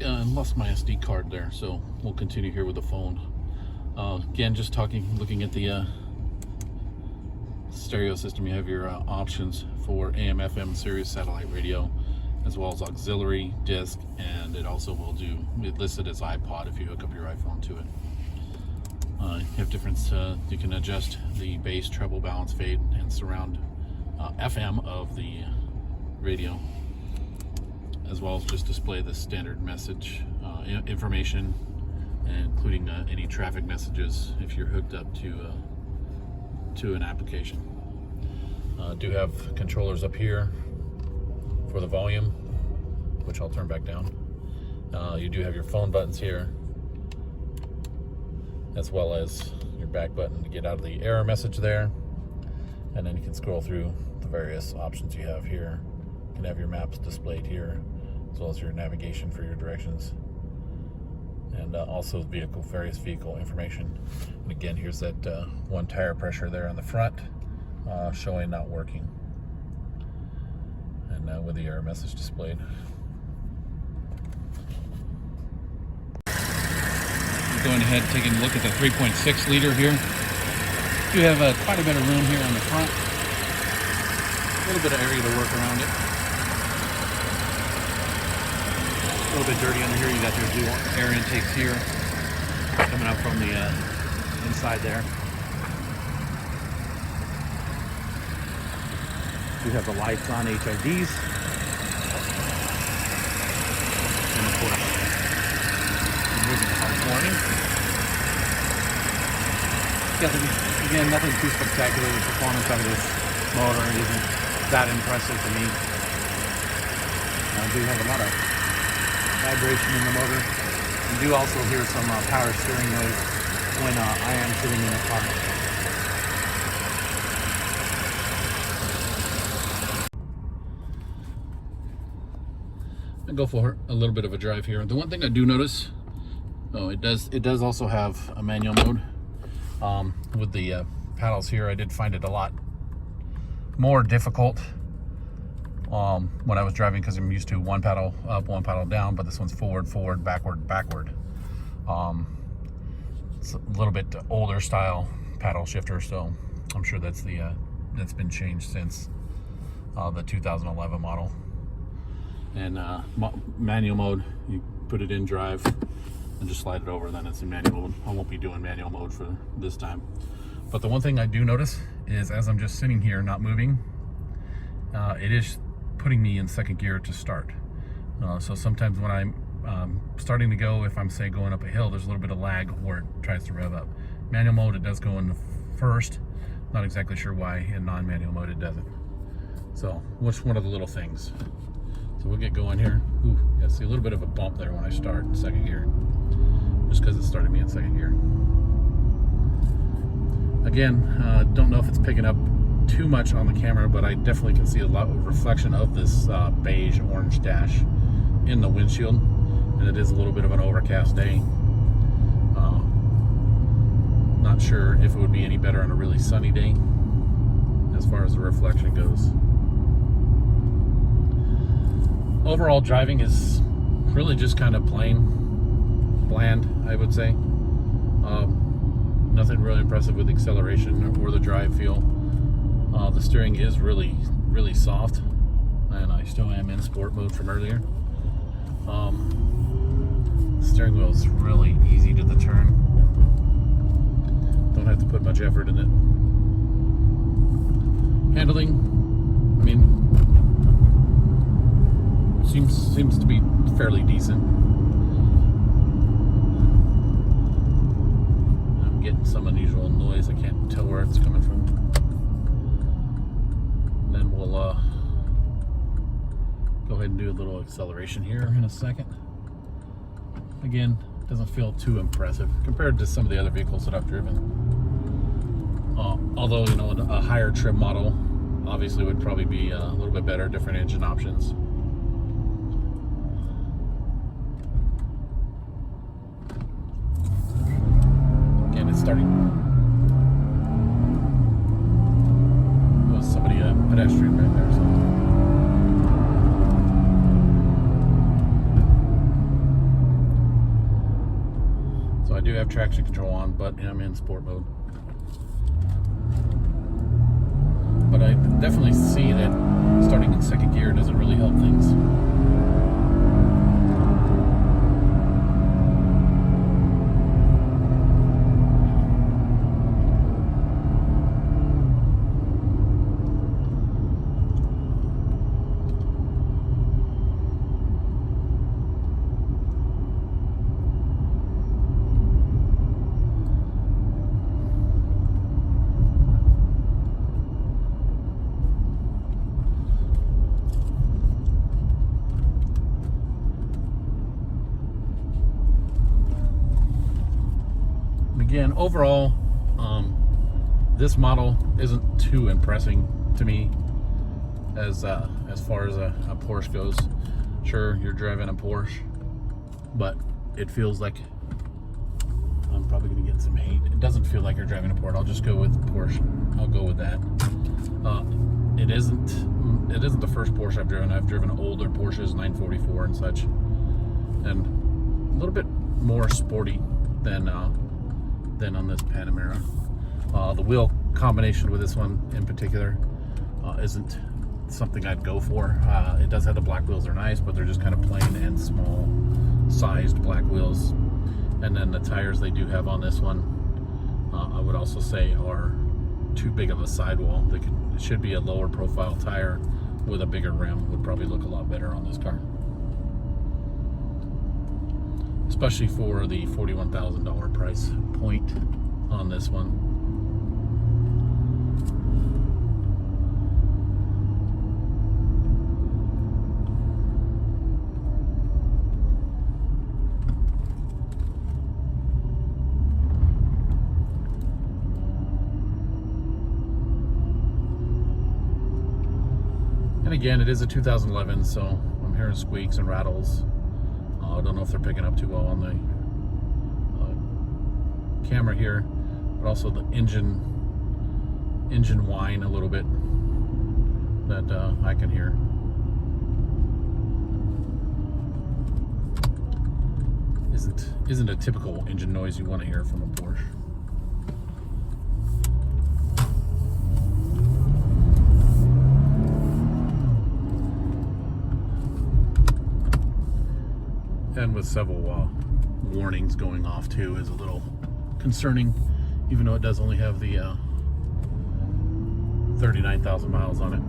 I lost my SD card there, so we'll continue here with the phone. Again, just looking at the stereo system. You have your options for AM, FM, Sirius satellite radio, as well as auxiliary, disc, and it also will do, it listed as iPod if you hook up your iPhone to it. You have different, you can adjust the bass, treble, balance, fade, and surround FM of the radio, as well as just display the standard message information, including any traffic messages if you're hooked up to an application. Do have controllers up here for the volume, which I'll turn back down. You do have your phone buttons here, as well as your back button to get out of the error message there. And then you can scroll through the various options you have here. You can have your maps displayed here, as well as your navigation for your directions, and also various vehicle information. And again, here's that one tire pressure there on the front, showing not working, and with the error message displayed. Going ahead and taking a look at the 3.6 liter here. You have quite a bit of room here on the front. A little bit of area to work around it. A little bit dirty under here. You got your dual air intakes here coming out from the inside there. You have the lights on, HIDs, and of course, moving parts warning. Again, nothing too spectacular. The performance of this motor isn't that impressive to me. I do have a lot of vibration in the motor. You do also hear some power steering noise when I am sitting in the car. I'll go for a little bit of a drive here. The one thing I do notice, it does also have a manual mode. With the paddles here, I did find it a lot more difficult when I was driving, because I'm used to one paddle up, one paddle down, but this one's forward, forward, backward, backward. It's a little bit older style paddle shifter, so I'm sure that's been changed since the 2011 model. And manual mode, you put it in drive and just slide it over, then it's in manual mode. I won't be doing manual mode for this time. But the one thing I do notice is, as I'm just sitting here not moving, it is putting me in second gear to start. So sometimes when I'm starting to go, if I'm say going up a hill, there's a little bit of lag where it tries to rev up. Manual mode, it does go in first. Not exactly sure why in non-manual mode it doesn't. So what's one of the little things? So we'll get going here. Ooh, yeah, see a little bit of a bump there when I start in second gear, just because it started me in second gear. Again, don't know if it's picking up too much on the camera, but I definitely can see a lot of reflection of this beige orange dash in the windshield, and it is a little bit of an overcast day. Not sure if it would be any better on a really sunny day as far as the reflection goes. Overall, driving is really just kind of plain, bland, I would say. Nothing really impressive with acceleration or the drive feel. The steering is really, really soft, and I still am in sport mode from earlier. The steering wheel is really easy to the turn. Don't have to put much effort in it. Handling, I mean, seems to be fairly decent. I'm getting some unusual noise. I can't tell where it's coming from. And then we'll go ahead and do a little acceleration here in a second. Again, doesn't feel too impressive compared to some of the other vehicles that I've driven. Although, you know, a higher trim model obviously would probably be a little bit better, different engine options. Again, it's starting. There was somebody, a pedestrian right there, so. traction control on, but I'm in sport mode. But I definitely see that starting in second gear doesn't really help things. Again, overall, this model isn't too impressing to me as far as a Porsche goes. Sure, you're driving a Porsche, but it feels like, I'm probably going to get some hate. It doesn't feel like you're driving a Porsche. I'll just go with Porsche. I'll go with that. It isn't the first Porsche I've driven. I've driven older Porsches, 944 and such, and a little bit more sporty than on this Panamera. The wheel combination with this one in particular isn't something I'd go for. It does have the black wheels, they're nice, but they're just kind of plain and small sized black wheels. And then the tires they do have on this one, I would also say are too big of a sidewall. It should be a lower profile tire with a bigger rim. Would probably look a lot better on this car, especially for the $41,000 price point on this one. And again, it is a 2011, so I'm hearing squeaks and rattles. I don't know if they're picking up too well on the camera here, but also the engine whine a little bit that I can hear. Isn't a typical engine noise you want to hear from a Porsche. And with several warnings going off too is a little concerning, even though it does only have the 39,000 miles on it.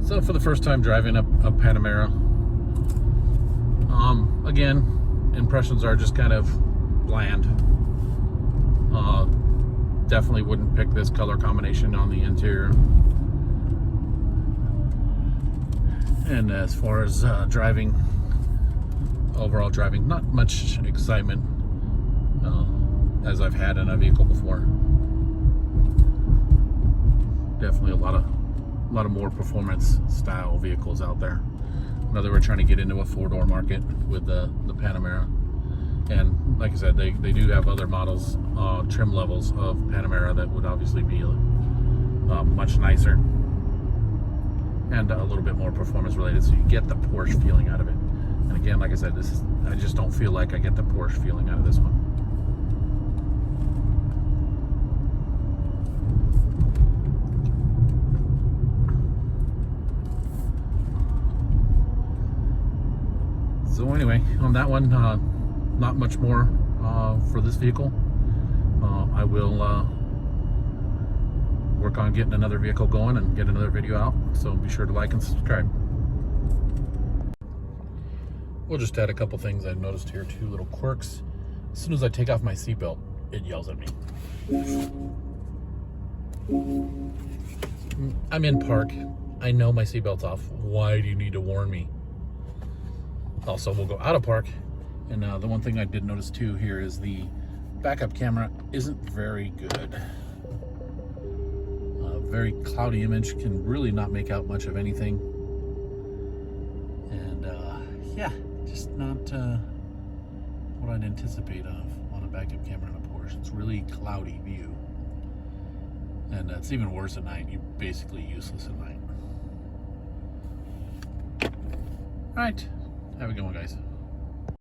So for the first time driving a Panamera, again, impressions are just kind of bland. Definitely wouldn't pick this color combination on the interior. And as far as driving, overall driving, not much excitement as I've had in a vehicle before. Definitely a lot of more performance style vehicles out there. Now that we're trying to get into a four-door market with the Panamera. And like I said, they do have other models, trim levels of Panamera that would obviously be much nicer and a little bit more performance related, so you get the Porsche feeling out of it. And again, like I said, I just don't feel like I get the Porsche feeling out of this one. So anyway, on that one, not much more for this vehicle. I will work on getting another vehicle going and get another video out, so be sure to like and subscribe. We'll just add a couple things I've noticed here, two little quirks. As soon as I take off my seatbelt, it yells at me. I'm in park. I know my seatbelt's off. Why do you need to warn me? Also, we'll go out of park, and the one thing I did notice too here is the backup camera isn't very good. Very cloudy image, can really not make out much of anything. And yeah, just not what I'd anticipate of on a backup camera in a Porsche. It's really cloudy view, and it's even worse at night. You're basically useless at night. All right, have a good one, guys.